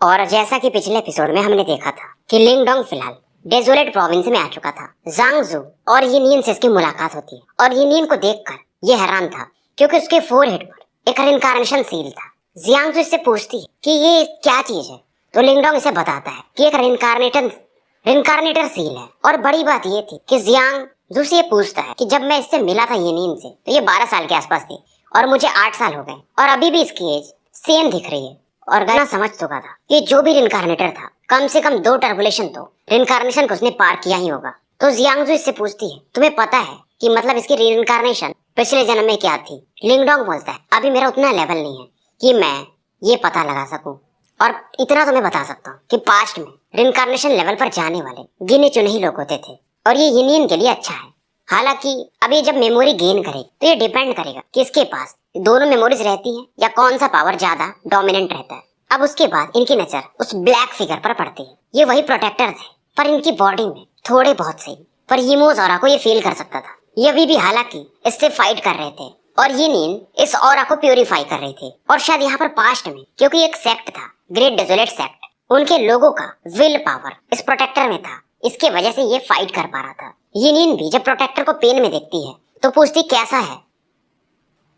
और जैसा कि पिछले एपिसोड में हमने देखा था कि लिंगडोंग फिलहाल डेजोलेट प्रोविंस में आ चुका था। ज़ांग जू और यिनियन से इसकी मुलाकात होती है और यिनियन को देखकर ये हैरान था क्योंकि उसके फोरहेड पर एक रिइंकार्नेशन सील था। ज़ियांग जू इससे पूछती है कि ये क्या चीज है, तो लिंगडोंग इसे बताता है कि एक रिइंकार्नेटर सील है। और बड़ी बात ये थी कि ज़ियांग जू से ये पूछता है कि जब मैं इससे मिला था यिनियन से तो ये 12 साल के आसपास थी और मुझे 8 साल हो गए और अभी भी इसकी एज सेम दिख रही है। और गाना समझ चुका था कि जो भी रिइंकार्नेटर था कम से कम 2 टर्बुलेशन तो रिइंकार्नेशन को उसने पार किया ही होगा। तो ज़ियांग जू इससे पूछती है तुम्हें पता है कि मतलब इसकी रिइंकार्नेशन पिछले जन्म में क्या थी। लिंगडोंग बोलता है अभी मेरा उतना लेवल नहीं है कि मैं ये पता लगा सकूं, और इतना तो मैं बता सकता हूँ कि पास्ट में रिइंकार्नेशन लेवल पर जाने वाले गिने चुने ही लोग होते थे और ये यिनियन के लिए अच्छा है। हालांकि अभी जब मेमोरी गेन करे तो ये डिपेंड करेगा कि इसके पास दोनों मेमोरीज रहती हैं या कौन सा पावर ज्यादा डोमिनेंट रहता है। अब उसके बाद इनकी नजर उस ब्लैक फिगर पर पड़ती है। ये वही प्रोटेक्टर थे पर इनकी बॉडी में थोड़े बहुत सही, पर यिमोस ऑरा को ये फील कर सकता था। ये अभी भी हालांकि इससे फाइट कर रहे थे और यिनियन इस ऑरा को प्यूरिफाई कर रही थी। और शायद यहाँ पर पास्ट में क्योंकि एक सेक्ट था ग्रेट डेजोलेट सेक्ट, उनके लोगों का विल पावर इस प्रोटेक्टर में था, इसके वजह से ये फाइट कर पा रहा था। यिनियन भी जब प्रोटेक्टर को पेन में देखती है तो पूछती कैसा है,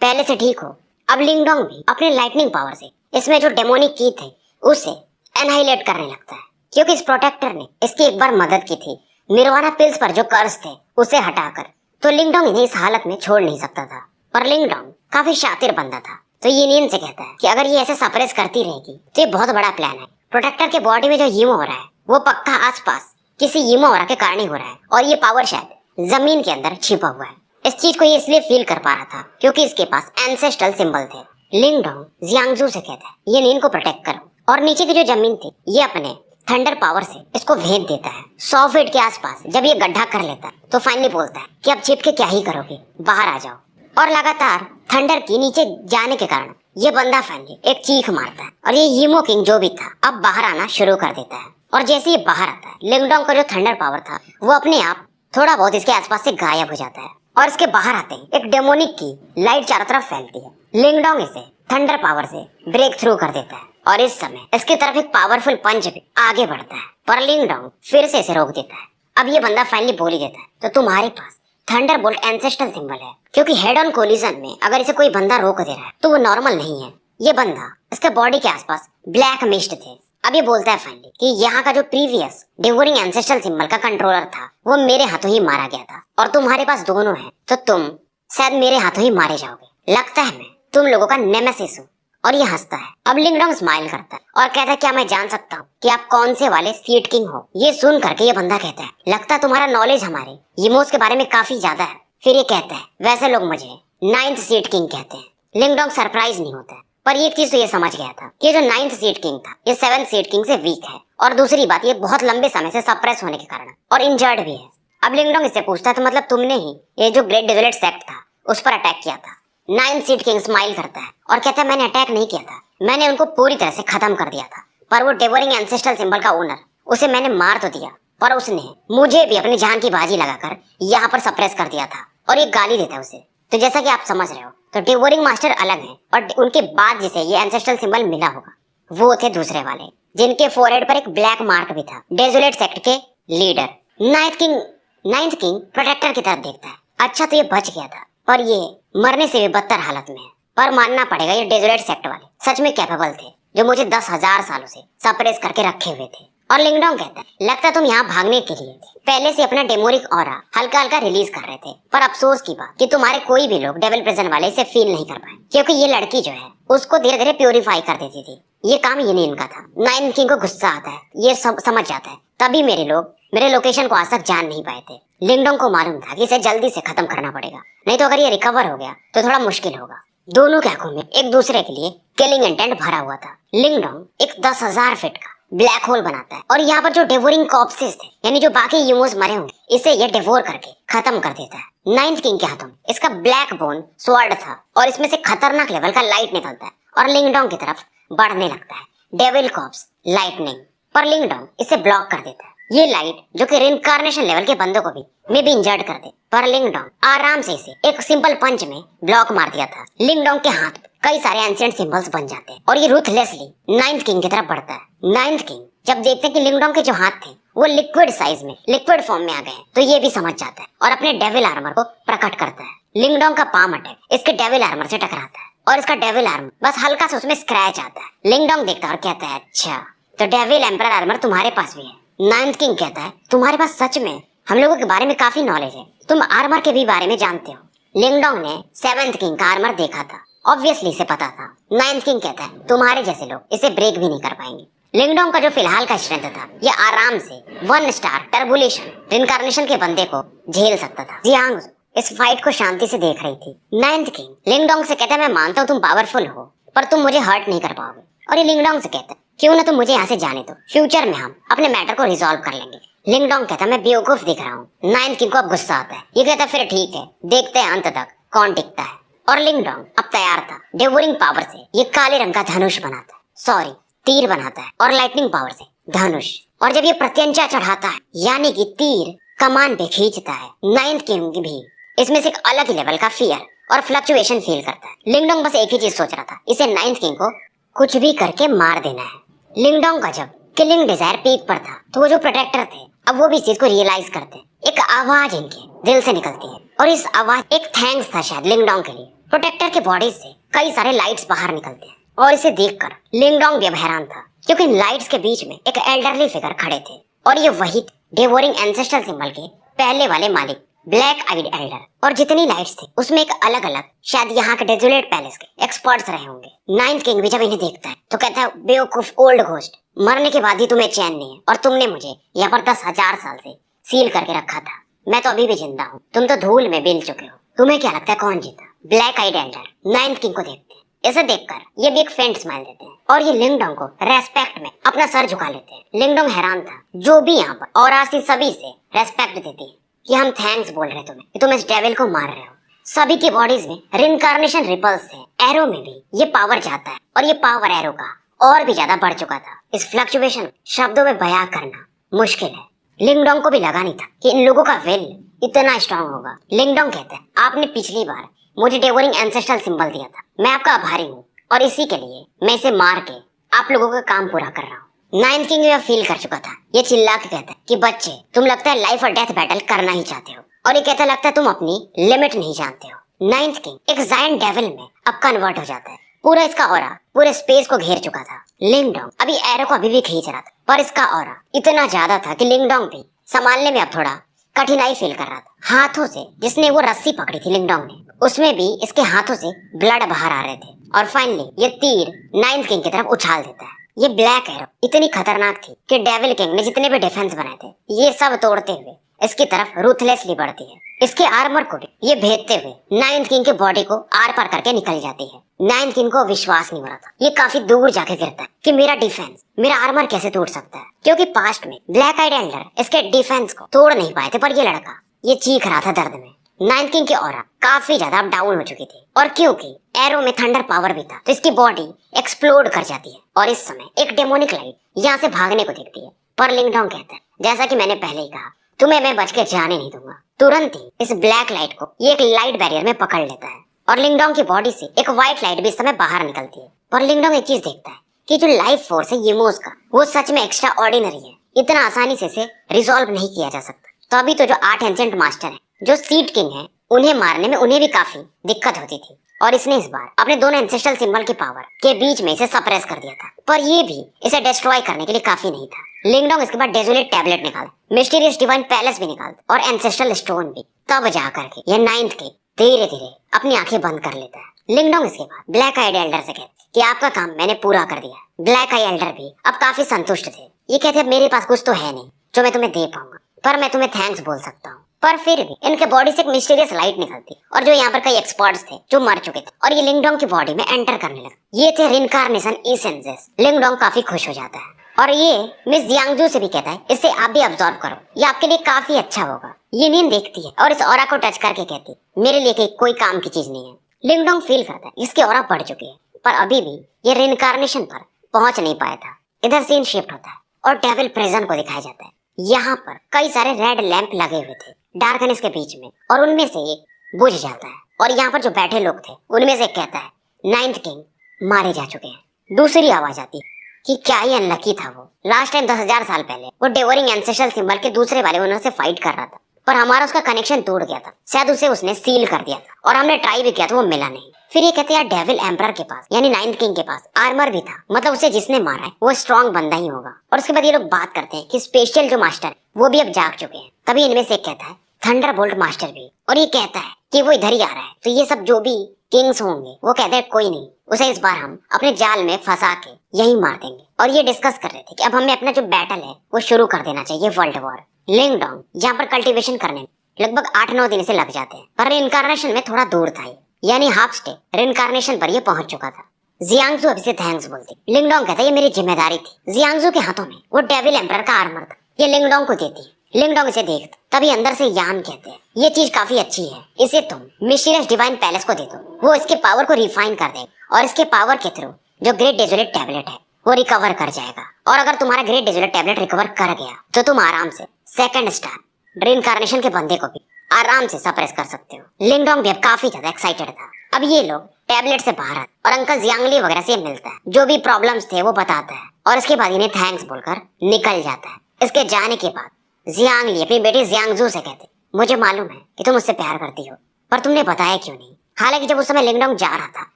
पहले से ठीक हो। अब लिंगडोंग भी अपने लाइटनिंग पावर से इसमें जो डेमोनिक की थे उसे एनहाइलेट करने लगता है क्योंकि इस प्रोटेक्टर ने इसकी एक बार मदद की थी निर्वाणा पिल्स पर जो कर्ज थे उसे हटाकर। तो लिंगडोंग इन्हें इस हालत में छोड़ नहीं सकता था, पर लिंगडोंग काफी शातिर बंदा था। तो यिनियन से कहता है कि अगर ये ऐसे सप्रेस करती रहेगी तो ये बहुत बड़ा प्लान है। प्रोटेक्टर के बॉडी में जो यीमो हो रहा है वो पक्का आसपास किसी यीमो हो रहा के कारण ही हो रहा है और ये पावर शायद जमीन के अंदर छिपा हुआ है। इस चीज को ये इसलिए फील कर पा रहा था क्योंकि इसके पास एंसेस्ट्रल सिंबल थे। लिंगडोंग ज़ियांग जू से कहता है यिनियन को प्रोटेक्ट करो और नीचे की जो जमीन थी ये अपने थंडर पावर से इसको भेद देता है। 100 फीट के आसपास जब ये गड्ढा कर लेता है तो फाइनली बोलता है कि अब छिप के क्या ही करोगे, बाहर आ जाओ। और लगातार थंडर की नीचे जाने के कारण ये बंदा फाइनली एक चीख मारता है और ये यीमो किंग जो भी था अब बाहर आना शुरू कर देता है। और जैसे ये बाहर आता है लिंगडोंग का जो थंडर पावर था वो अपने आप थोड़ा बहुत इसके आसपास से गायब हो जाता है और इसके बाहर आते ही एक डेमोनिक की लाइट चारों तरफ फैलती है। लिंगडोंग इसे थंडर पावर से ब्रेक थ्रू कर देता है और इस समय इसकी तरफ एक पावरफुल पंच भी आगे बढ़ता है, पर लिंगडोंग फिर से इसे रोक देता है। अब ये बंदा फाइनली बोल ही देता है तो तुम्हारे पास थंडरबोल्ट एंसेस्ट्रल सिंबल है, क्योंकि हेड ऑन कोलिजन में अगर इसे कोई बंदा रोक दे रहा है तो वो नॉर्मल नहीं है। ये बंदा इसके बॉडी के आसपास ब्लैक मिस्ट थे। अब ये बोलता है फाइनली कि यहाँ का जो प्रीवियस डिवोरिंग एंसेस्ट्रल सिंबल का कंट्रोलर था वो मेरे हाथों ही मारा गया था और तुम्हारे पास दोनों है तो तुम शायद मेरे हाथों ही मारे जाओगे। लगता है मैं तुम लोगों का नेमेसिस हूँ। और ये हंसता है। अब लिंगडोंग स्माइल करता है और कहता है क्या मैं जान सकता हूँ कि आप कौन से वाले सीड किंग हो। ये सुन करके ये बंदा कहता है लगता है तुम्हारा नॉलेज हमारे यिमोस के बारे में काफी ज्यादा है। फिर ये कहता है वैसे लोग मुझे 9th सीड किंग कहते हैं। लिंगडोंग सरप्राइज नहीं होता है, पर एक चीज तो ये समझ गया था कि जो 9th सीड किंग था ये 7th सीड किंग से वीक है और दूसरी बात ये बहुत लंबे समय से सप्रेस होने के कारण और इंजर्ड भी है। अब लिंगडोंग इससे पूछता है तो मतलब तुमने ही ये जो ग्रेट डेजोलेट सेक्ट था उस पर अटैक किया था। 9th सीड किंग स्माइल करता है और कहता है मैंने अटैक नहीं किया था, मैंने उनको पूरी तरह से खत्म कर दिया था। पर वो डेवोरिंग एंसेस्ट्रल सिंबल का ओनर उसे मैंने मार तो दिया पर उसने मुझे भी अपनी जान की बाजी लगाकर यहाँ पर सप्रेस कर दिया था और ये गाली देता है उसे। तो जैसा कि आप समझ रहे हो तो डेवोरिंग मास्टर अलग है और उनके बाद जिसे ये एंसेस्ट्रल सिंबल मिला होगा वो थे दूसरे वाले जिनके फोरहेड पर एक ब्लैक मार्क भी था। डेजोलेट सेक्ट के लीडर 9th किंग प्रोटेक्टर की तरफ देखता है। अच्छा तो ये बच गया था पर ये मरने से भी बदतर हालत में है। पर मानना पड़ेगा ये डेजोलेट सेक्ट वाले सच में कैपेबल थे जो मुझे 10,000 सालों से सप्रेस करके रखे हुए थे। और लिंगडोंग कहता है लगता तुम यहाँ भागने के लिए पहले से अपना डेमोनिक ऑरा हल्का हल्का रिलीज कर रहे थे, पर अफसोस की बात कि तुम्हारे कोई भी लोग डेविल प्रिजन वाले इसे फील नहीं कर पाए क्योंकि ये लड़की जो है उसको धीरे धीरे प्योरीफाई कर देती थी। ये काम यिनियन का था। 9th किंग को गुस्सा आता है, ये सब समझ जाता है, तभी मेरे लोग मेरे लोकेशन को आज तक जान नहीं पाए थे। लिंगडोंग को मालूम था कि इसे जल्दी से खत्म करना पड़ेगा, नहीं तो अगर ये रिकवर हो गया तो थोड़ा मुश्किल होगा। दोनों के आंखों में एक दूसरे के लिए किलिंग इंटेंट भरा हुआ था। लिंगडोंग एक 10,000 फीट का ब्लैक होल बनाता है और यहाँ पर जो डेवोरिंग कॉर्प्सेस थे यानी जो बाकी यूमोस मरे होंगे इसे ये डेवोर करके खत्म कर देता है। 9th किंग के हाथों में इसका ब्लैक बोन स्वॉर्ड था और इसमें से खतरनाक लेवल का लाइट निकलता है और लिंगडोंग की तरफ बढ़ने लगता है। डेविल कॉर्प्स लाइटनिंग, पर लिंगडोंग इसे ब्लॉक कर देता है। ये लाइट जो कि रिइंकार्नेशन लेवल के बंदों को भी मे बी इंजर्ड कर दे, पर लिंगडोंग आराम से इसे एक सिंपल पंच में ब्लॉक मार दिया था। लिंगडोंग के हाथ कई सारे एंशिएंट सिंबल्स बन जाते हैं और ये रूथलेसली 9th किंग की तरफ बढ़ता है। नाइन्थ किंग जब देखते हैं कि लिंगडोंग के जो हाथ थे वो लिक्विड साइज में, लिक्विड फॉर्म में आ गए तो ये भी समझ जाता है और अपने डेविल आर्मर को प्रकट करता है। लिंगडोंग का पाम अटैक इसके डेविल आर्मर से टकराता है और इसका डेविल आर्मर बस हल्का सा उसमें स्क्रैच आता है। लिंगडोंग देखता है और कहता है अच्छा तो डेविल एम्परर आर्मर तुम्हारे पास भी है। नाइन्थ किंग कहता है तुम्हारे पास सच में हम लोगों के बारे में काफी नॉलेज है, तुम आर्मर के भी बारे में जानते हो। लिंगडोंग ने सेवेंथ किंग का आर्मर देखा था, ऑब्वियसली इसे पता था। नाइन्थ किंग कहता है तुम्हारे जैसे लोग इसे ब्रेक भी नहीं कर पाएंगे। लिंगडोंग का जो फिलहाल का स्ट्रेंथ था ये आराम से 1 स्टार टर्बुलेशन रिनकार्नेशन के बंदे को झेल सकता था। जियांग इस फाइट को शांति से देख रही थी। नाइन्थ किंग लिंगडोंग से कहता है मैं मानता हूँ तुम पावरफुल हो पर तुम मुझे हर्ट नहीं कर पाओगे। और ये लिंगडोंग से कहता है क्यों ना तुम मुझे यहाँ से जाने दो, फ्यूचर में हम अपने मैटर को रिजॉल्व कर लेंगे। लिंगडोंग कहता है मैं बेवकूफ दिख रहा हूँ। नाइन्थ किंग को अब गुस्सा आता है, ये कहता है फिर ठीक है देखते हैं अंत तक कौन टिकता है। और लिंगडोंग अब तैयार था, डेवोरिंग पावर से ये काले रंग का धनुष बनाता है, सॉरी तीर बनाता है और लाइटनिंग पावर से धनुष। और जब ये प्रत्यंचा चढ़ाता है यानी कि तीर कमान पे खींचता है, नाइन्थ किंग भी इसमें से एक अलग ही लेवल का फियर और फ्लक्चुएशन फील करता है। लिंगडोंग बस एक ही चीज सोच रहा था, इसे नाइन्थ किंग को कुछ भी करके मार देना है। लिंगडोंग का जब किलिंग डिजायर पीक पर था तो वो जो प्रोटेक्टर थे अब वो भी इस चीज को रियलाइज करते हैं। एक आवाज इनके दिल से निकलती है और इस आवाज एक थैंक्स था शायद लिंगडोंग के लिए। प्रोटेक्टर के बॉडी से कई सारे लाइट्स बाहर निकलते हैं और इसे देखकर लिंगडोंग भी अब हैरान था क्योंकि इन लाइट्स के बीच में एक एल्डरली फिगर खड़े थे और ये वही डेवोरिंग एंसेस्ट्रल सिंबल के पहले वाले मालिक ब्लैक आइड एल्डर। और जितनी लाइट्स थी उसमें एक अलग अलग शायद यहाँ के डेजोलेट पैलेस के एक्सपर्ट्स रहे होंगे। नाइन्थ किंग भी जब इन्हें देखता है तो कहता है बेवकूफ ओल्ड घोस्ट, मरने के बाद ही तुम्हें चैन नहीं है और तुमने मुझे यहाँ पर 10,000 साल से सील करके रखा था, मैं तो अभी भी जिंदा हूँ, तुम तो धूल में मिल चुके हो, तुम्हें क्या लगता है कौन जीता? ब्लैक आइड एल्डर नाइन्थ किंग को देखते हैं, इसे देखकर ये भी एक फेंट स्माइल देते हैं और ये लिंगडोंग को रेस्पेक्ट में अपना सर झुका लेते हैं। लिंगडोंग हैरान था, जो भी यहाँ पर और आसी सभी से रेस्पेक्ट देती है कि हम थैंक्स बोल रहे तुम्हें कि तुम इस डेविल को मार रहे हो। सभी की बॉडीज में रिनकार्नेशन रिपल्स थे, एरो में भी ये पावर जाता है और ये पावर एरो का और भी ज्यादा बढ़ चुका था। इस फ्लक्चुएशन शब्दों में बयां करना मुश्किल है। लिंगडोंग को भी लगा नहीं था कि इन लोगों का विल इतना स्ट्रांग होगा। लिंगडोंग कहता है आपने पिछली बार मुझे डेवोरिंग एंसेस्ट्रल सिंबल दिया था, मैं आपका आभारी हूँ और इसी के लिए मैं इसे मार के आप लोगों का काम पूरा कर रहा हूँ। नाइन्थ किंग यह फील कर चुका था, ये चिल्ला के कहता है कि बच्चे तुम लगता है लाइफ और डेथ बैटल करना ही चाहते हो, और ये कहता लगता है तुम अपनी लिमिट नहीं जानते हो। नाइन्थ किंग एक जायंट डेविल में अब कन्वर्ट हो जाता है, पूरा इसका ऑरा पूरे स्पेस को घेर चुका था। लिंगडोंग अभी एरो को अभी भी खींच रहा था पर इसका ऑरा इतना ज्यादा था कि लिंगडोंग भी संभालने में अब थोड़ा कठिनाई फील कर रहा था। हाथों से जिसने वो रस्सी पकड़ी थी लिंगडोंग ने, उसमें भी इसके हाथों से ब्लड बाहर आ रहे थे और फाइनली ये तीर नाइन्थ किंग की तरफ उछाल देता है। ये ब्लैक एरो इतनी खतरनाक थी कि डेविल किंग ने जितने भी डिफेंस बनाए थे ये सब तोड़ते हुए इसकी तरफ रूथलेसली बढ़ती है। इसके आर्मर को भी ये भेदते हुए नाइन्थ किंग के बॉडी को आर पार करके निकल जाती है। नाइन्थ किंग को विश्वास नहीं हो रहा था, ये काफी दूर जाके गिरता है कि मेरा डिफेंस, मेरा आर्मर कैसे टूट सकता है, क्योंकि पास्ट में ब्लैक आइड एल्डर इसके डिफेंस को तोड़ नहीं पाए थे पर ये लड़का ये चीख रहा था दर्द में। नाइन्थ किंग की ऑरा काफी ज्यादा डाउन हो चुकी थी और क्योंकि एरो में थंडर पावर भी था तो इसकी बॉडी एक्सप्लोड कर जाती है और इस समय एक डेमोनिक लाइट यहाँ से भागने को दिखती है। पर लिंगडोंग कहता है जैसा कि मैंने पहले ही कहा तुम्हें मैं बच के जाने नहीं दूंगा। तुरंत ही इस ब्लैक लाइट को ये एक लाइट बैरियर में पकड़ लेता है और लिंगडोंग की बॉडी से एक व्हाइट लाइट भी इस समय बाहर निकलती है। पर लिंगडोंग एक चीज देखता है कि जो लाइफ फोर्स है यमोस का वो सच में एक्स्ट्रा ऑर्डिनरी है, इतना आसानी से इसे रिजॉल्व नहीं किया जा सकता। तो अभी तो जो 8 एंशिएंट मास्टर है जो सीड किंग है उन्हें मारने में उन्हें भी काफी दिक्कत होती थी और इसने इस बार अपने दोनों एंसेस्ट्रल सिंबल की पावर के बीच में इसे सप्रेस कर दिया था। पर ये भी इसे डिस्ट्रॉय करने के लिए काफी नहीं था। लिंगडोंग इसके बाद डेजोलेट टैबलेट निकाला, मिस्टीरियस डिवाइन पैलेस भी निकालता और एंसेस्ट्रल स्टोन भी। तब जा करके ये नाइन्थ किंग धीरे धीरे अपनी आंखें बंद कर लेता है। लिंगडोंग इसके बाद ब्लैक आइड एल्डर से कहते कि आपका काम मैंने पूरा कर दिया। ब्लैक आइड एल्डर भी अब काफी संतुष्ट थे, ये कहते मेरे पास कुछ तो है नहीं जो मैं तुम्हें दे पाऊंगा पर मैं तुम्हें थैंक्स बोल सकता हूँ। पर फिर भी इनके बॉडी से एक मिस्टीरियस लाइट निकलती और जो यहाँ पर कई एक्सपर्ट्स थे जो मर चुके थे और ये लिंगडोंग की बॉडी में एंटर करने लगे। ये थे रिनकार्नेशन एसेंसेस। लिंगडोंग काफी खुश हो जाता है और ये मिस जियांगजू से भी कहता है इससे आप भी अब्सॉर्ब करो, ये आपके लिए काफी अच्छा होगा। ये नींद देखती है और इस ऑरा को टच करके कहती मेरे लिए कोई काम की चीज नहीं है। लिंगडोंग फील करता है इसकी ऑरा बढ़ चुकी है पर अभी भी ये रिनकार्नेशन पर पहुंच नहीं पाया था। इधर सीन शिफ्ट होता है और डेविल प्रिजन को दिखाया जाता है। यहाँ पर कई सारे रेड लैंप लगे हुए थे डार्कनेस के बीच में और उनमें से एक बुझ जाता है और यहाँ पर जो बैठे लोग थे उनमें से एक कहता है नाइन्थ किंग मारे जा चुके हैं। दूसरी आवाज आती कि क्या ही अनलकी था वो। लास्ट टाइम 10,000 साल पहले वो डेवोरिंग एंसेस्ट्रल सिंबल के दूसरे वाले ओनर से फाइट कर रहा था, पर हमारा उसका कनेक्शन टूट गया था। शायद उसे उसने सील कर दिया था और हमने ट्राई भी किया तो वो मिला नहीं। फिर ये कहते हैं डेविल एम्परर के पास यानी नाइन्थ किंग के पास आर्मर भी था, मतलब उसे जिसने मारा है वो स्ट्रॉन्ग बंदा ही होगा। और उसके बाद ये लोग बात करते हैं कि स्पेशल जो मास्टर है वो भी अब जाग चुके हैं। तभी इनमें से एक कहता है थंडरबोल्ट मास्टर भी, और ये कहता है कि वो इधर ही आ रहा है। तो ये सब जो भी किंग्स होंगे वो कहते हैं कोई नहीं, उसे इस बार हम अपने जाल में फंसा के यही मार देंगे। और ये डिस्कस कर रहे थे कि अब हमें अपना जो बैटल है वो शुरू कर देना चाहिए, वर्ल्ड वॉर। लिंगडोंग यहाँ पर कल्टीवेशन करने में लगभग 8-9 दिन से लग जाते हैं, पर रिइंकार्नेशन में थोड़ा दूर था ये, यानी हाफ स्टे रिइंकार्नेशन पर ये पहुंच चुका था। जियांगजू अब इसे थैंक्स बोलती। लिंगडोंग कहता है ये मेरी जिम्मेदारी थी। जियांगजू के हाथों में वो डेविल एम्परर का आर्मर था, ये लिंगडोंग को देती है। लिंगडोंग इसे देखता, तभी अंदर से यान कहते हैं ये चीज काफी अच्छी है, इसे तुम मिस्टीरियस डिवाइन पैलेस को दे दो, वो इसके पावर को रिफाइन कर देगा और इसके पावर के थ्रू जो ग्रेट डेजोलेट टैबलेट है वो रिकवर कर जाएगा। और अगर तुम्हारा ग्रेट डेजोलेट टैबलेट रिकवर कर गया तो तुम आराम से सेकंड स्टार रिइंकार्नेशन के बंदे को भी आराम से सप्रेस कर सकते हो। लिंगडोंग भी अब काफी ज्यादा एक्साइटेड था। अब ये लोग टैबलेट से बाहर आते और अंकल जियांगली वगैरह से मिलता है, जो भी प्रॉब्लम्स थे वो बताता है और इसके बाद इन्हें थैंक्स बोलकर निकल जाता है। इसके जाने के बाद जियांगली अपनी बेटी जियांगजू से कहते मुझे मालूम है कि तुम मुझसे प्यार करती हो, पर तुमने बताया क्यों नहीं। हालांकि जब उस समय लिंगडोंग जा रहा था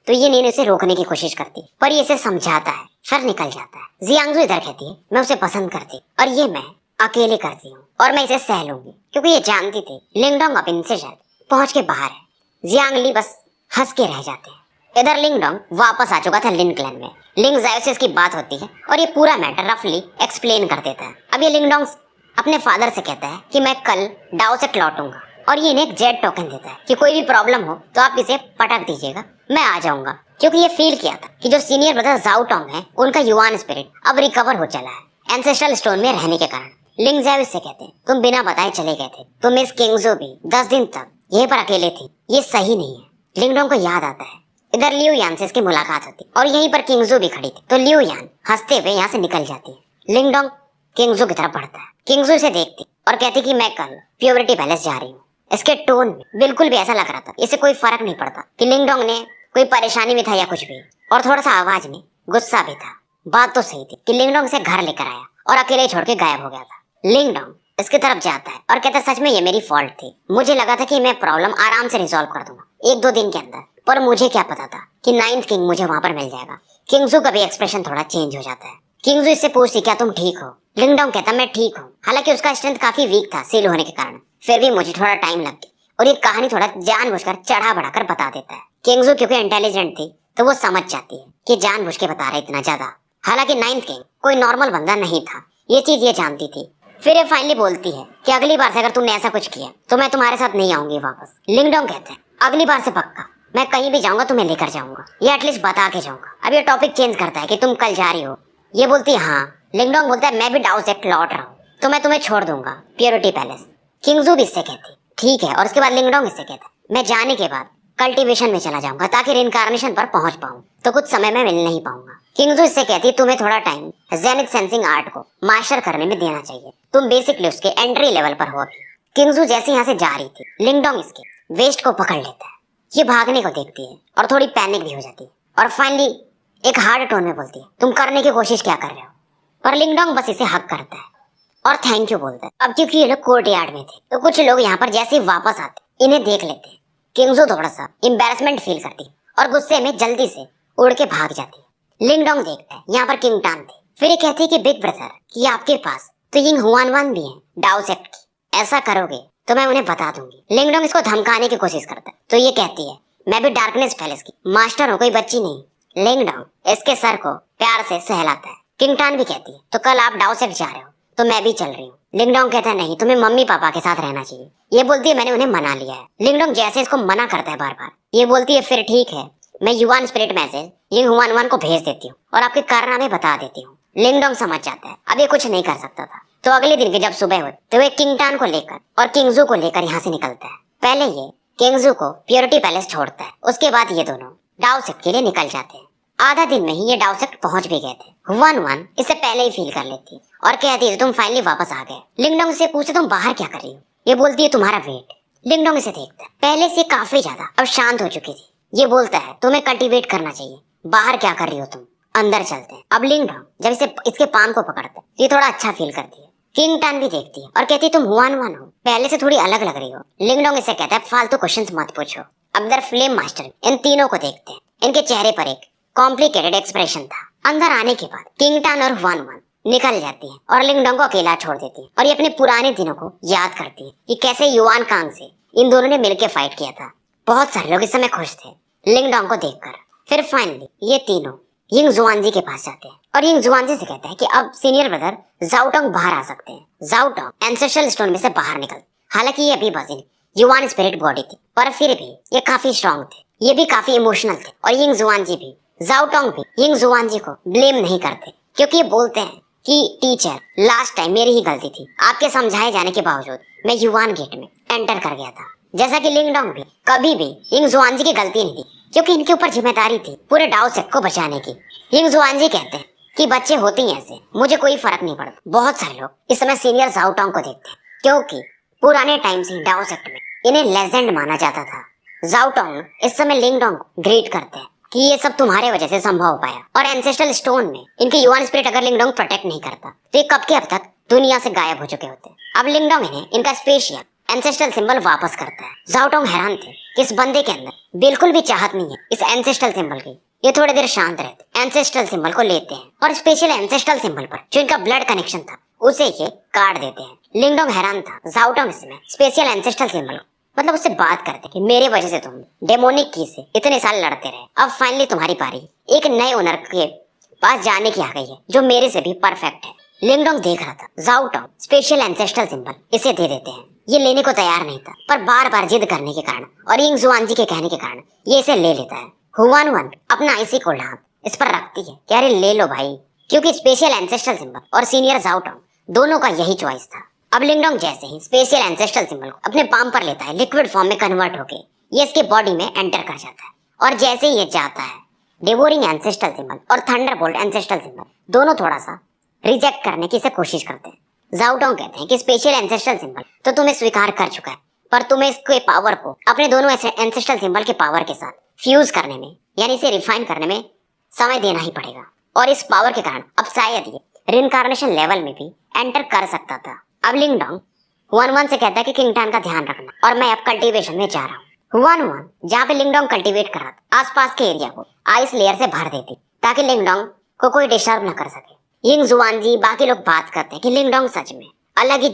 तो ये नीन इसे रोकने की कोशिश करती, पर ये इसे समझाता है, फिर निकल जाता है। जियांगजू इधर कहती है मैं उसे पसंद करती और ये मैं अकेले करती हूँ और मैं इसे सह लूंगी, क्योंकि ये जानती थी लिंगडोंग अब इनसे शायद पहुंच के बाहर है। जियांगली बस हंस के रह जाते हैं। इधर लिंगडोंग वापस आ चुका था लिन क्लैन में। लिंग ज़ायो से इसकी बात होती है और ये पूरा मैटर रफली एक्सप्लेन कर देता है। अब ये लिंगडोंग अपने फादर से कहता है कि मैं कल डाओ से लौटूंगा और ये इन्हें एक जेट टोकन देता है कि कोई भी प्रॉब्लम हो तो आप इसे पटक दीजिएगा, मैं आ जाऊंगा। क्योंकि ये फील किया था कि जो सीनियर ब्रदर जाओ टोंग है उनका युवान स्पिरिट अब रिकवर हो चला है एंसेस्ट्रल स्टोन में रहने के कारण। लिंग ज़ायो से कहते हैं तुम बिना बताए चले गए थे, तो मिस किंगजो भी 10 दिन तक यहीं पर अकेले थी, ये सही नहीं है। लिंगडोंग को याद आता है। इधर लियो यान से इसकी मुलाकात होती और यहीं पर किंगजो भी खड़ी थी, तो लियो यान हंसते हुए यहाँ से निकल जाती है। लिंगडोंग किंगजो की तरफ बढ़ता है। किंगजो इसे देखती और कहती कि मैं कल प्योरिटी पैलेस जा रही हूँ। इसके टोन में बिल्कुल भी ऐसा लग रहा था इसे कोई फर्क नहीं पड़ता कि लिंगडोंग ने कोई परेशानी में था या कुछ भी, और थोड़ा सा आवाज में गुस्सा भी था। बात तो सही थी कि लिंगडोंग से घर लेकर आया और अकेले छोड़ के गायब हो गया था। लिंगडोंग इसकी तरफ जाता है और कहता है सच में ये मेरी फॉल्ट थी, मुझे लगा था कि मैं प्रॉब्लम आराम से रिजॉल्व कर दूंगा 1-2 दिन के अंदर, पर मुझे क्या पता था कि 9th किंग मुझे वहां पर मिल जाएगा। किंगजू का भी एक्सप्रेशन थोड़ा चेंज हो जाता है। किंगजू इससे पूछती क्या तुम ठीक हो। लिंगडोंग कहता मैं ठीक हूँ। हालांकि उसका स्ट्रेंथ काफी वीक था सील होने के कारण, फिर भी मुझे थोड़ा टाइम लग गया और ये कहानी थोड़ा जानबूझकर चढ़ा बढ़ाकर बता देता है। किंगजू क्योंकि इंटेलिजेंट थी तो वो समझ जाती है कि जानबूझ के बता रहा है इतना ज्यादा। हालांकि 9th किंग कोई नॉर्मल बंदा नहीं था, ये चीज ये जानती थी। फिर ये फाइनली बोलती है कि अगली बार से अगर तुमने ऐसा कुछ किया तो मैं तुम्हारे साथ नहीं आऊंगी वापस। लिंगडोंग कहते हैं अगली बार से पक्का, मैं कहीं भी जाऊंगा तुम्हें लेकर जाऊंगा, ये एटलीस्ट बता के जाऊंगा। अब ये टॉपिक चेंज करता है कि तुम कल जा रही हो। ये बोलती है हाँ। लिंगडोंग बोलता है मैं भी डाउ से लौट रहा हूँ तो मैं तुम्हें छोड़ दूंगा प्योरिटी पैलेस। किंगजू भी इससे कहती ठीक है, और उसके बाद लिंगडोंग इससे कहता मैं जाने के बाद कल्टीवेशन में चला जाऊंगा ताकि रिइंकार्नेशन पर पहुंच पाऊं, तो कुछ समय में मिल नहीं पाऊंगा। किंगजू इससे कहती तुम्हें थोड़ा टाइम जेनिथ सेंसिंग आर्ट को मास्टर करने में देना चाहिए, तुम बेसिकली उसके एंट्री लेवल पर हो अभी। किंगजू जैसे यहाँ से जा रही थी लिंगडोंग इसके वेस्ट को पकड़ लेता है। ये भागने को देखती है और थोड़ी पैनिक भी हो जाती है और फाइनली एक हार्ड टोन में बोलती है तुम करने की कोशिश क्या कर रहे हो। पर लिंगडोंग बस इसे हक करता है और थैंक यू बोलता है। अब क्योंकि ये लोग कोर्ट यार्ड में थे तो कुछ लोग यहाँ पर जैसे ही वापस आते इन्हें देख लेते हैं। किंगजू थोड़ा सा एम्बैरेसमेंट फील करती और गुस्से में जल्दी से उड़ के भाग जाती है। लिंगडोंग देखता है यहाँ पर किंग टान थे। फिर ये कहती है कि बिग ब्रदर कि आपके पास तो यिंग हुआनवान भी है डाओ सेक्ट की, ऐसा करोगे तो मैं उन्हें बता दूंगी। लिंगडोंग इसको धमकाने की कोशिश करता है तो ये कहती है मैं भी डार्कनेस पैलेस की मास्टर हूँ, कोई बच्ची नहीं। लिंगडोंग इसके सर को प्यार से सहलाता है। किंग टान भी कहती है तो कल आप डाओ सेक्ट जा रहे हो तो मैं भी चल रही हूँ। लिंगडोंग कहता है नहीं, तुम्हें मम्मी पापा के साथ रहना चाहिए। ये बोलती है मैंने उन्हें मना लिया है। लिंगडोंग जैसे इसको मना करता है बार बार, ये बोलती है फिर ठीक है, मैं युवान स्पिरिट मैसेज यिंग हुआनवान को भेज देती हूँ और आपके कारनामे बता देती हूँ। लिंगडोंग समझ जाता है अब ये कुछ नहीं कर सकता था। तो अगले दिन की जब सुबह हुई तो वे किंगटान को लेकर और किंगजू को लेकर यहाँ से निकलता है। पहले ये किंगजू को प्योरिटी पैलेस छोड़ता है, उसके बाद ये दोनों डाओ सेक्ट के लिए निकल जाते हैं। आधा दिन में ही ये डाओ सेक्ट पहुंच भी गए थे। हुआनवान इससे पहले ही फील कर लेती और कहती है तुम फाइनली वापस आ गए। लिंगडोंग से पूछे तुम बाहर क्या कर रही हो। ये बोलती है तुम्हारा वेट। लिंगडोंग इसे देखता है, पहले से काफी ज्यादा अब शांत हो चुकी थी। ये बोलता है तुम्हें कल्टीवेट करना चाहिए, बाहर क्या कर रही हो तुम। अंदर चलते हैं। अब लिंगडोंग जब इसे इसके पाम को पकड़ता है तो ये थोड़ा अच्छा फील करती है। किंग टान भी देखती है और कहती है तुम हुआन वन हो, पहले से थोड़ी अलग लग रही हो। लिंगडोंग इसे कहता है फालतू क्वेश्चंस मत पूछो। अब इधर फ्लेम मास्टर इन तीनों को देखते हैं। इनके चेहरे पर एक कॉम्प्लिकेटेड एक्सप्रेशन था। अंदर आने के बाद किंग टान और हुआन वन निकल जाती है और लिंगडोंग को अकेला छोड़ देती है और ये अपने पुराने दिनों को याद करती है कि कैसे युआन कांग से इन दोनों ने मिलकर फाइट किया था। बहुत सारे लोग इस समय खुश थे लिंगडोंग को देखकर। फिर फाइनली ये तीनों यिंग जुआनजी के पास जाते हैं और यिंग जुआनजी से कहते हैं कि अब सीनियर ब्रदर जाओटोंग बाहर आ सकते हैं। जाओटोंग एंसेस्ट्रल स्टोन में से बाहर निकल, हालांकि ये अभी बस युआन स्पिरिट बॉडी थी पर फिर भी ये काफी स्ट्रांग थे, ये भी काफी इमोशनल थे। और यिंग जुआनजी भी, जाओटोंग भी यिंग जुआनजी को ब्लेम नहीं करते क्योंकि ये बोलते हैं कि टीचर लास्ट टाइम मेरी ही गलती थी, आपके समझाए जाने के बावजूद मैं युआन गेट में एंटर कर गया था। जैसा कि लिंगडोंग भी कभी भी यिंग जुआनजी की गलती नहीं थी क्योंकि इनके ऊपर जिम्मेदारी थी पूरे डाओ सेक्ट को बचाने की। यिंग जुआनजी कहते हैं कि बच्चे होते ही ऐसे, मुझे कोई फर्क नहीं पड़ता। बहुत सारे लोग इस समय सीनियर जाओटोंग को देखते हैं क्योंकि पुराने टाइम से डाओ सेक्ट में इन्हें लेजेंड माना जाता था। जाओटोंग इस समय लिंगडोंग को ग्रेट करते हैं कि ये सब तुम्हारे वजह से संभव हो पाया और एंसेस्ट्रल स्टोन में इनके युआन स्पिरिट अगर लिंगडोंग प्रोटेक्ट नहीं करता तो ये कब के अब तक दुनिया से गायब हो चुके होते। अब लिंगडोंग इन्हें इनका स्पेशल एंसेस्ट्रल सिंबल वापस करता है। जाओटोंग हैरान थे कि इस बंदे के अंदर बिल्कुल भी चाहत नहीं है इस एंसेस्ट्रल सिंबल की। ये थोड़ी देर शांत रहते, एंसेस्ट्रल सिंबल को लेते हैं और स्पेशल एंसेस्ट्रल सिंबल पर जो इनका ब्लड कनेक्शन था उसे ये काट देते हैं। लिंगडोंग हैरान था, जाओटोंग इसमें स्पेशल एंसेस्ट्रल सिंबल मतलब उससे बात करते कि मेरे वजह से तुम डेमोनिक की से इतने साल लड़ते रहे, अब फाइनली तुम्हारी पारी एक नए ओनर के पास जाने की आ गई है जो मेरे से भी परफेक्ट है। लिंगडोंग देख रहा था जाओटोंग स्पेशल एंसेस्ट्रल सिंबल इसे दे देते हैं। ये लेने को तैयार नहीं था पर बार बार जिद करने के कारण और यिंग जुआनजी के कहने के कारण ये इसे ले लेता है। हुआन वन अपना आईसी कोल्ड हाथ इस पर रखती है कि अरे ले लो भाई, क्योंकि स्पेशल एंसेस्ट्रल सिंबल और सीनियर जाओटोंग दोनों का यही चॉइस था। अब लिंगडोंग जैसे ही स्पेशल एंसेस्ट्रल सिंबल को अपने पाम पर लेता है, लिक्विड फॉर्म में कन्वर्ट होके ये इसके बॉडी में एंटर कर जाता है और जैसे ही ये जाता है डिवोरिंग एंसेस्ट्रल सिंबल और थंडरबोल्ट एंसेस्ट्रल सिंबल दोनों थोड़ा सा रिजेक्ट करने की इसे कोशिश करते हैं। जाओटोंग कहते हैं कि स्पेशल एंसेस्ट्रल सिंबल तो तुम्हें स्वीकार कर चुका है पर तुम्हें इसके पावर को अपने दोनों एंसेस्ट्रल सिंबल के पावर के साथ फ्यूज करने में यानी इसे रिफाइन करने में समय देना ही पड़ेगा और इस पावर के कारण अब शायद ये रिइंकार्नेशन लेवल में भी एंटर कर सकता था। अब लिंगडोंग हुआन वन से कहता है कि किंग टान का ध्यान रखना और मैं अब कल्टीवेशन में जा रहा हूँ। हुआन वन जहाँ पे लिंगडोंग कल्टीवेट कर रहा था आसपास के एरिया को आइस लेयर से भर देती ताकि लिंगडोंग को कोई डिस्टर्ब न कर सके। यिंग जुआनजी बाकी लोग बात करते हैं कि लिंगडोंग सच में अलग ही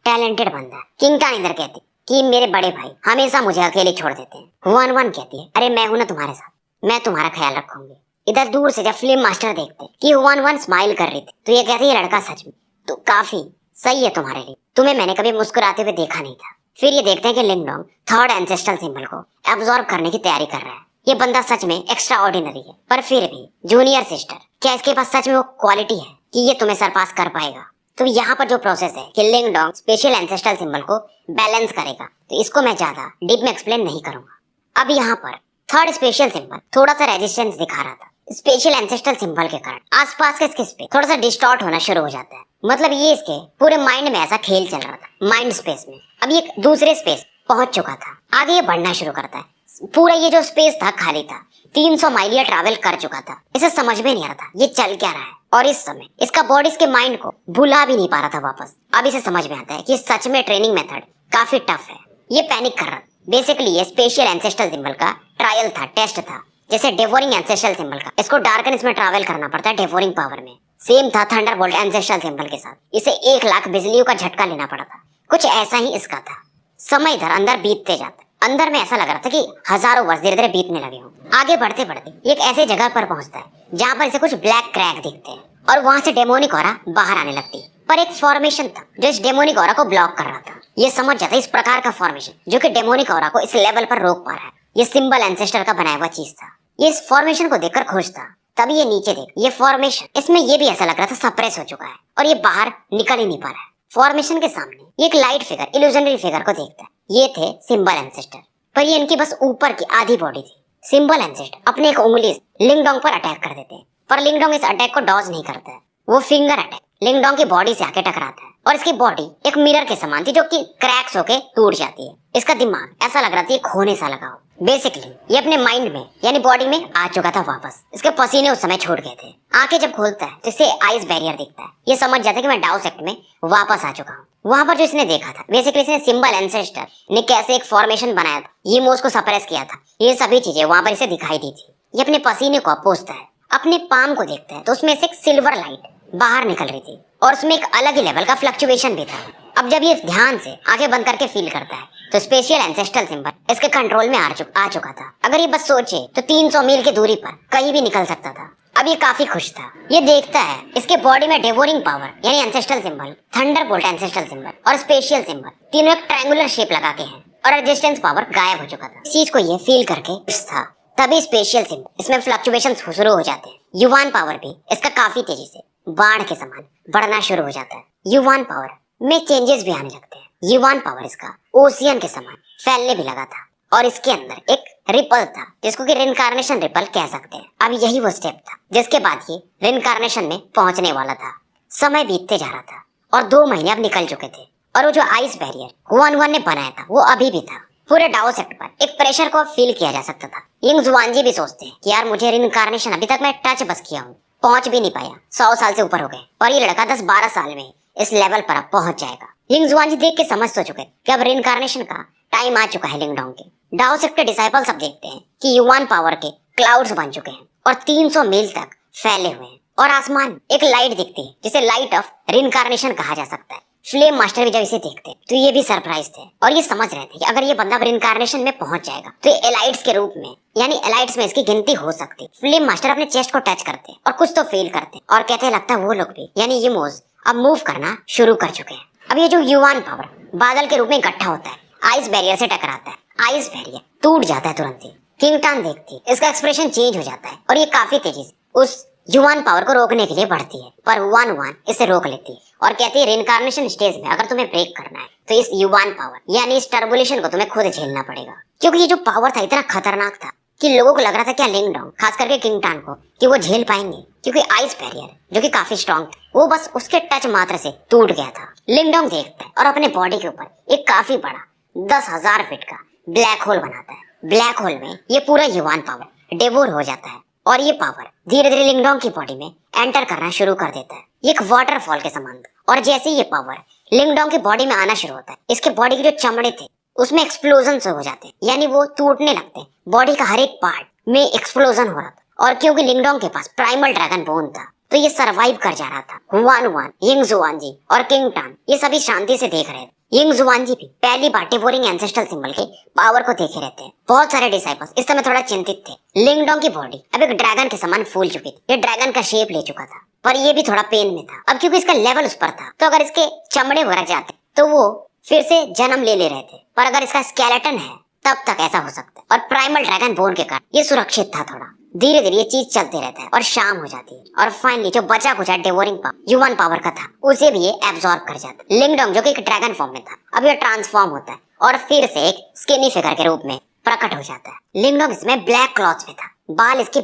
टैलेंटेड बंदा है। किंग टान इधर कहती कि मेरे बड़े भाई हमेशा मुझे अकेले छोड़ देते हैं। हुआन वन कहती है अरे मैं हूं ना तुम्हारे साथ, मैं तुम्हारा ख्याल रखूंगी। इधर दूर से जब फ्लेम मास्टर देखते कि हुआन वन स्माइल कर रही थी तो ये कहती है लड़का सच में तो काफी सही है तुम्हारे लिए, तुम्हें मैंने कभी मुस्कुराते हुए देखा नहीं था। फिर ये देखते हैं कि लिंगडोंग थर्ड एंसेस्ट्रल सिंबल को एब्जॉर्ब करने की तैयारी कर रहा है। ये बंदा सच में एक्स्ट्रा ऑर्डिनरी है पर फिर भी जूनियर सिस्टर, क्या इसके पास सच में वो क्वालिटी है कि ये तुम्हें सरपास कर पाएगा? तो यहाँ पर जो प्रोसेस है कि लिंगडोंग स्पेशल एंसेस्ट्रल सिंबल को बैलेंस करेगा तो इसको मैं ज्यादा डीप में एक्सप्लेन नहीं करूंगा। अब यहाँ पर थर्ड स्पेशल सिंबल थोड़ा सा रेजिस्टेंस दिखा रहा था। स्पेशल एंसेस्ट्रल सिंबल के कारण आसपास के इसके स्पेस थोड़ा सा डिस्टॉर्ट होना शुरू हो जाता है। मतलब ये इसके पूरे माइंड में ऐसा खेल चल रहा था माइंड स्पेस में। अब ये दूसरे स्पेस पहुंच चुका था, आगे ये बढ़ना शुरू करता है। पूरा ये जो स्पेस था खाली था, 300 माइल ये ट्रैवल कर चुका था। इसे समझ में नहीं आ रहा था ये चल क्या रहा है और इस समय इसका बॉडी इसके माइंड को भुला भी नहीं पा रहा था वापस। अब इसे समझ में आता है कि सच में ट्रेनिंग मेथड काफी टफ है। ये पैनिक कर रहा। बेसिकली ये स्पेशल एंसेस्ट्रल सिंबल का ट्रायल था, टेस्ट था, जैसे डेवोरिंग एंसेस्ट्रल सिंबल का। इसको डार्कनेस में ट्रैवल करना पड़ता है डेवोरिंग पावर में। सेम था थंडरबोल्ट एंसेस्ट्रल सिंबल के साथ, इसे 1 लाख बिजलियों का झटका लेना पड़ा था। कुछ ऐसा ही इसका था। समय इधर अंदर बीतते जाता, अंदर में ऐसा लग रहा था कि हजारों वर्ष धीरे धीरे बीतने लगे हों। आगे बढ़ते बढ़ते एक ऐसे जगह पर पहुंचता है जहाँ पर इसे कुछ ब्लैक क्रैक दिखते हैं और वहां से डेमोनिक ऑरा बाहर आने लगती है। पर एक फॉर्मेशन था जो इस डेमोनिक ऑरा को ब्लॉक कर रहा था। ये समझ जाता है इस प्रकार का फॉर्मेशन जो कि डेमोनिक ऑरा को इस लेवल पर रोक पा रहा है। ये सिंबल एंसेस्टर का बनाया हुआ चीज था। ये इस फॉर्मेशन को देखकर खुश था। तभी ये नीचे देख, ये फॉर्मेशन इसमें ये भी ऐसा लग रहा था सप्रेस हो चुका है और ये बाहर निकल ही नहीं पा रहा है। फॉर्मेशन के सामने एक लाइट फिगर, इल्यूजनरी फिगर को देखता है। ये थे सिंबल एंसेस्टर, पर ये इनकी बस ऊपर की आधी बॉडी थी। सिंबल एंसेस्टर अपने एक उंगली लिंगडोंग पर अटैक कर देते हैं पर लिंगडोंग इस अटैक को डॉज नहीं करता है। वो फिंगर अटैक लिंगडोंग की बॉडी से आके टकराता है और इसकी बॉडी एक मिरर के समान थी जो कि क्रैक्स होके टूट जाती है। इसका दिमाग ऐसा लग रहा था ये खोने सा लगा हो। बेसिकली ये अपने माइंड में यानी बॉडी में आ चुका था वापस। इसके पसीने उस समय छूट गए थे। आंखें जब खोलता है तो इसे आइस बैरियर दिखता है। ये समझ जाता है कि मैं डाउ सेक्ट में वापस आ चुका हूँ। वहां पर जो इसने देखा था, बेसिकली इसने सिंबल एंसेस्टर ने कैसे एक फॉर्मेशन बनाया था, ये मोज को सप्रेस किया था, ये सभी चीजें वहां पर इसे दिखाई दी थी। ये अपने पसीने को पोंछता है, अपने पाम को देखता है तो उसमें से एक सिल्वर लाइट बाहर निकल रही थी और उसमें एक अलग ही लेवल का फ्लक्चुएशन भी था। अब जब ये ध्यान से आंखें बंद करके फील करता है तो स्पेशल एंसेस्ट्रल सिंबल इसके कंट्रोल में आ चुका था। अगर ये बस सोचे तो 300 मील की दूरी पर कहीं भी निकल सकता था। अब ये काफी खुश था। ये देखता है इसके बॉडी में डेवोरिंग पावर यानी ancestral symbol, Thunderbolt ancestral symbol और स्पेशल सिंबल तीनों एक ट्रायंगुलर शेप लगा के हैं और रेजिस्टेंस पावर गायब हो चुका था। इस चीज को ये फील करके खुश था। तभी स्पेशल सिंबल इसमें फ्लक्चुएशन शुरू हो जाते हैं। युवान पावर भी इसका काफी तेजी से बाढ़ के समान बढ़ना शुरू हो जाता है। युवान पावर में चेंजेस भी आने लगते हैं। युवान पावर इसका ओशियन के समान फैलने भी लगा था और इसके अंदर एक रिपल था जिसको कि रिनकार्नेशन रिपल कह सकते हैं। अब यही वो स्टेप था जिसके बाद ये रिनकार्नेशन में पहुंचने वाला था। समय बीतते जा रहा था और 2 महीने अब निकल चुके थे और वो जो आइस बैरियर हुआन हुआन ने बनाया था वो अभी भी था। पूरे डाओ सेक्ट पर एक प्रेशर को फील किया जा सकता था। यिंग जुआनजी भी सोचते हैं कि यार मुझे रिनकार्नेशन अभी तक मैं टच बस किया हूँ, पहुंच भी नहीं पाया। 100 साल से ऊपर हो गए और ये लड़का 10-12 साल में इस लेवल पर अब पहुंच जाएगा। यिंग जुआनजी देख के समझ तो चुके कि अब रिनकार्नेशन का टाइम आ चुका है लिंगडोंग के। डाओ सेक्ट के डिसाइपल सब देखते हैं कि युवान पावर के क्लाउड्स बन चुके हैं और 300 मील तक फैले हुए हैं और आसमान एक लाइट दिखती है जिसे लाइट ऑफ रिनकार्नेशन कहा जा सकता है। फ्लेम मास्टर भी जब इसे देखते तो ये भी सरप्राइज थे और ये समझ रहे थे कि अगर ये बंदा रिनकार्नेशन में पहुंच जाएगा तो ये एलाइट्स के रूप में यानी एलाइट्स में इसकी गिनती हो सकती। फ्लेम मास्टर अपने चेस्ट को टच करते और कुछ तो फील करते और कहते लगता है वो लोग भी यानी ये मोज अब मूव करना शुरू कर चुके हैं। अब ये जो युवान पावर बादल के रूप में इकट्ठा होता है, आइस बैरियर से टकराता है, आइस बैरियर टूट जाता है तुरंत ही। किंगटन देखती इसका एक्सप्रेशन चेंज हो जाता है और ये काफी तेजी से उस युवान पावर को रोकने के लिए बढ़ती है पर हुआन हुआन इसे रोक लेती है और कहती है रिनकार्नेशन स्टेज में अगर तुम्हें ब्रेक करना है तो इस युवान पावर यानी इस टर्बुलेशन को तुम्हें खुद झेलना पड़ेगा। क्योंकि ये जो पावर था इतना खतरनाक था कि लोगों को लग रहा था क्या लिंगडोंग खास करके किंगटन को कि वो झेल पाएंगे, क्योंकि आइस बैरियर जो कि काफी स्ट्रॉन्ग था वो बस उसके टच मात्र से टूट गया था। लिंगडोंग देखता है और अपने बॉडी के ऊपर एक काफी बड़ा 10,000 फीट का ब्लैक होल बनाता है। ब्लैक होल में ये पूरा युवान पावर डेवोर हो जाता है और ये पावर धीरे धीरे लिंगडोंग की बॉडी में एंटर करना शुरू कर देता है। ये एक वाटरफॉल के समान था और जैसे ये पावर लिंगडोंग की बॉडी में आना शुरू होता है इसके बॉडी के जो चमड़े थे उसमें एक्सप्लोजन हो जाते हैं यानी वो टूटने लगते हैं। बॉडी का हर एक पार्ट में एक्सप्लोजन हो रहा था और क्योंकि लिंगडोंग के पास प्राइमल ड्रैगन बोन था तो ये सरवाइव कर जा रहा था। हुआन हुआन, यिंग जुआनजी और किंगटन ये सभी शांति से देख रहे थे। यिंग जुआनजी भी पहली बार डेवोरिंग एंसेस्ट्रल सिंबल के पावर को देखे रहते हैं। बहुत सारे डिसाइपल्स इस समय थोड़ा चिंतित थे। लिंगडोंग की बॉडी अब एक ड्रैगन के समान फूल चुकी थी। ये ड्रैगन का शेप ले चुका था पर ये भी थोड़ा पेन में था। अब क्योंकि इसका लेवल उस पर था तो अगर इसके चमड़े वगैरह जाते तो वो फिर से जन्म ले रहे थे, पर अगर इसका स्केलेटन है तब तक ऐसा हो सकता है और प्राइमल ड्रैगन बोन के कारण ये सुरक्षित था। थोड़ा धीरे धीरे ये चीज चलते रहता है और शाम हो जाती है और फाइनली जो बचा कुचा डेवोरिंग पावर ह्यूमन पावर का था उसे भी ये एब्जॉर्ब कर जाता है। लिंगडोंग जो कि एक ड्रैगन फॉर्म में था अब ये ट्रांसफॉर्म होता है और फिर से एक स्किनी फिगर के रूप में प्रकट हो जाता है। लिंगडोंग इसमें ब्लैक क्लॉथ्स में था, बाल इसके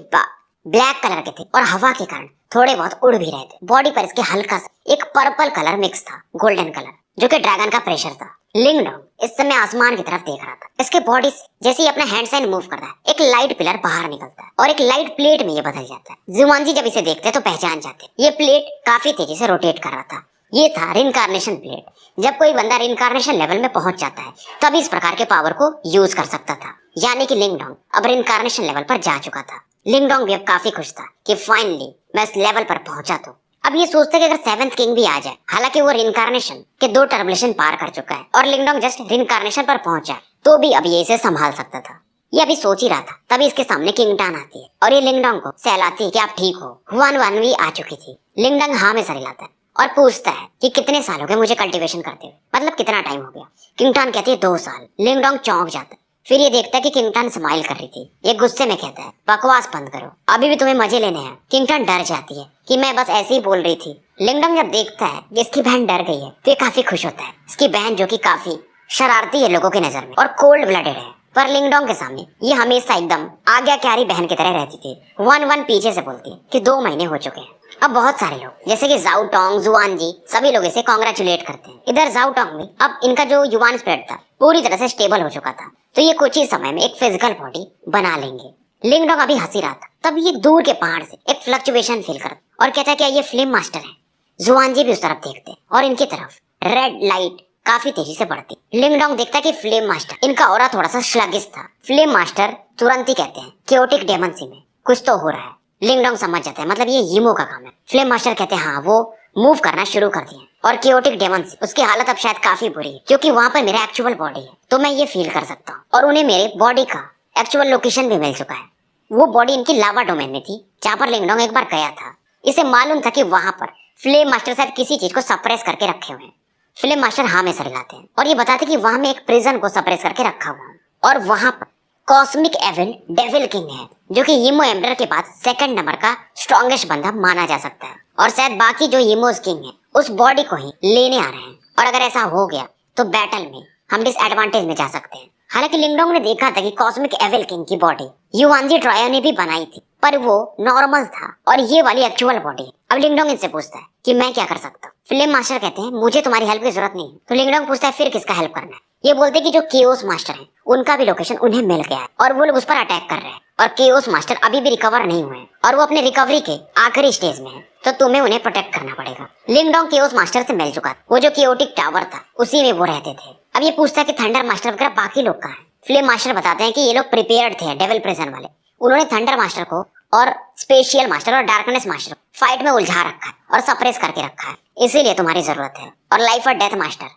ब्लैक कलर के थे और हवा के कारण थोड़े बहुत उड़ भी रहे थे। बॉडी पर इसके हल्का सा एक पर्पल कलर मिक्स था, गोल्डन कलर, जो कि ड्रैगन का प्रेशर था। लिंगडोंग इस समय आसमान की तरफ देख रहा था। इसके बॉडी से जैसे ही अपना हैंड साइन मूव करता है एक लाइट पिलर बाहर निकलता है और एक लाइट प्लेट में ये बदल जाता है। जुआनजी जब इसे देखते हैं तो पहचान जाते हैं। ये प्लेट काफी तेजी से रोटेट कर रहा था। ये था रिनकार्नेशन प्लेट। जब कोई बंदा रिनकार्नेशन लेवल में पहुंच जाता है तब इस प्रकार के पावर को यूज कर सकता था, यानी कि लिंगडोंग अब रिनकार्नेशन लेवल पर जा चुका था। लिंगडोंग भी अब काफी खुश था कि फाइनली मैं इस लेवल पर पहुंचा। तो अब ये सोचते कि अगर 7th किंग भी आ जाए, हालांकि वो रिनकार्नेशन के 2 टर्बुलेशन पार कर चुका है और लिंगडोंग जस्ट रिनकार्नेशन पर पहुंचा तो भी अब ये इसे संभाल सकता था। ये अभी सोच ही रहा था तभी इसके सामने किंगटन आती है और ये लिंगडोंग को सहलाती है कि आप ठीक हो। हुआन हुआन भी आ चुकी थी। लिंगडोंग हाँ में सर हिलाता है और पूछता है कि कितने साल हो गए मुझे कल्टीवेशन करते हुए, मतलब कितना टाइम हो गया। किंगटन कहती है 2 साल। लिंगडोंग चौंक जाता है। फिर ये देखता है कि किंगटन स्माइल कर रही थी। ये गुस्से में कहता है बकवास बंद करो, अभी भी तुम्हें मजे लेने हैं। किंगटन डर जाती है कि मैं बस ऐसे ही बोल रही थी। लिंगडोंग जब देखता है कि इसकी बहन डर गई है तो ये काफी खुश होता है। इसकी बहन जो कि काफी शरारती है लोगों की नजर में और कोल्ड ब्लडेड है, पर लिंगडोंग के सामने ये हमेशा एकदम आज्ञाकारी बहन की तरह रहती थी। 1-1 पीछे से बोलती है कि 2 महीने हो चुके हैं अब बहुत सारे लोग जैसे कि जाओ टोंग, जुआन जी, सभी लोग इसे कॉन्ग्रेचुलेट करते हैं। इधर जाओ टोंग में अब इनका जो युवान स्प्रेड था पूरी तरह से स्टेबल हो चुका था, तो ये कुछ ही समय में एक फिजिकल बॉडी बना लेंगे। लिंगडोंग अभी हंसी रहा था, तब ये दूर के पहाड़ से एक फ्लक्चुएशन फील करता और कहता है क्या ये फ्लेम मास्टर है। जुआन जी भी उस तरफ देखते हैं और इनकी तरफ रेड लाइट काफी तेजी से बढ़ती। लिंगडोंग देखता है कि फ्लेम मास्टर, इनका ऑरा थोड़ा सा स्लगिश था। फ्लेम मास्टर तुरंत ही कहते हैं केओटिक डेमंसी में कुछ तो हो रहा है। लिंगडोंग समझ जाता है मतलब ये यीमो का काम है। फ्लेम मास्टर कहते हैं हाँ वो मूव करना शुरू कर दिए और केओटिक डेमंसी, उसकी हालत अब शायद काफी बुरी है क्योंकि वहां पर मेरा एक्चुअल बॉडी है, तो मैं ये फील कर सकता हूँ। और उन्हें मेरे बॉडी का एक्चुअल लोकेशन भी मिल चुका है। वो बॉडी इनकी लावा डोमेन में थी जहाँ पर लिंगडोंग एक बार गया था। इसे मालूम था कि वहां पर फ्लेम मास्टर शायद किसी चीज को सप्रेस करके रखे हुए हैं। फ्लेम मास्टर हाँ में सरगाते हैं और ये बताते कि वहां में एक प्रिजन को सप्रेस करके रखा हुआ है और वहां पर कॉस्मिक एविल डेविल किंग है जो कि यीमो एम्परर के बाद सेकंड नंबर का स्ट्रॉन्गेस्ट बंदा माना जा सकता है और शायद बाकी जो यीमोस किंग है उस बॉडी को ही लेने आ रहे हैं। और अगर ऐसा हो गया तो बैटल में हम डिसएडवांटेज में जा सकते हैं। हालांकि लिंगडोंग ने देखा था कि कॉस्मिक एविल किंग की बॉडी युवानजी ट्रायो ने भी बनाई थी, पर वो नॉर्मल था और ये वाली एक्चुअल बॉडी है। अब लिंगडोंग इनसे पूछता है कि मैं क्या कर सकता हूँ। फ्लेम मास्टर कहते हैं मुझे तुम्हारी हेल्प की जरूरत नहीं है। तो लिंगडोंग पूछता है फिर किसका हेल्प करना है। ये बोलते कि जो केओस मास्टर है उनका भी लोकेशन उन्हें मिल गया है और वो लोग उस पर अटैक कर रहे हैं और केओस मास्टर अभी भी रिकवर नहीं हुए और वो अपने रिकवरी के आखिरी स्टेज में है, तो तुम्हें उन्हें प्रोटेक्ट करना पड़ेगा। लिंगडोंग केओस मास्टर से मिल चुका था, वो जो केओटिक टावर था उसी में वो रहते थे। अब ये पूछता है कि थंडर मास्टर वगैरह बाकी लोग कहाँ हैं। फ्लेम मास्टर बताते हैं कि ये लोग प्रिपेयर्ड थे डेविल प्रिजन वाले, उन्होंने थंडर मास्टर को और स्पेशियल मास्टर और डार्कनेस मास्टर को फाइट में उलझा रखा है और सप्रेस करके रखा है, इसीलिए तुम्हारी जरूरत है। और लाइफ और डेथ मास्टर,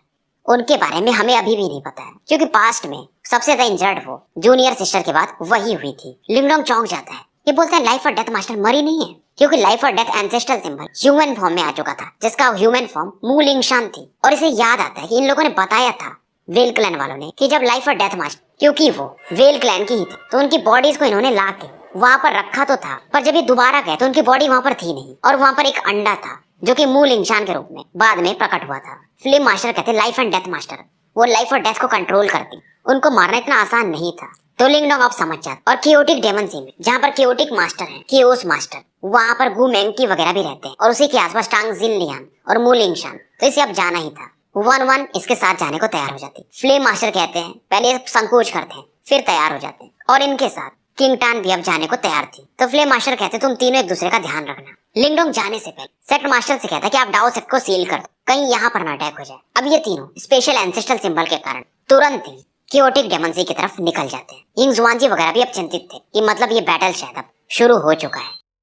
उनके बारे में हमें अभी भी नहीं पता है क्योंकि पास्ट में सबसे ज्यादा इंजर्ड वो जूनियर सिस्टर के बाद वही हुई थी। लिंगडोंग चौंक जाता है, ये बोलता है लाइफ और डेथ मास्टर मरी नहीं है क्योंकि लाइफ और death ancestral symbol human form में आ चुका था जिसका ह्यूमन फॉर्म मू लिंगशान थी। और इसे याद आता है कि इन लोगों ने बताया था वेल क्लैन वालों ने कि जब लाइफ और डेथ मास्टर, क्योंकि वो वेल क्लैन की ही थी, तो उनकी बॉडीज को इन्होंने ला के वहां पर रखा तो था, पर जब ये दोबारा गए तो उनकी बॉडी वहां पर थी नहीं और वहां पर एक अंडा था जो कि मूल इंसान के रूप में बाद में प्रकट हुआ था। फ्लेम मास्टर कहते लाइफ एंड डेथ मास्टर, वो लाइफ और डेथ को कंट्रोल करती, उनको मारना इतना आसान नहीं था। तो लिंगडोंग अब समझ जाता। और केओटिक डेमंसी में जहाँ पर केओटिक मास्टर है, केओस मास्टर, वहां पर गु मेंकी वगैरह भी रहते हैं और उसी के आसपास टांग जिन लियान और मू लिंगशान, तो इसे अब जाना ही था। 1-1 इसके साथ जाने को तैयार हो जाती। फ्लेम मास्टर कहते हैं पहले संकोच करते हैं फिर तैयार हो जाते हैं और इनके साथ किंग टान भी अब जाने को तैयार थी। तो फ्लेम मास्टर कहते तुम तीनों एक दूसरे का ध्यान रखना। लिंगडोंग जाने से पहले सेक्ट मास्टर से कहता है कि आप डाओ सेक्ट को सील कर दो, कहीं यहाँ पर ना अटैक हो जाए। अब ये तीनों स्पेशल एंसेस्ट्रल सिंबल के कारण तुरंत ही केओटिक डेमंसी की तरफ निकल जाते हैं। यिंग जुआनजी वगैरह भी अब चिंतित थे कि मतलब ये बैटल शायद अब शुरू हो चुका है।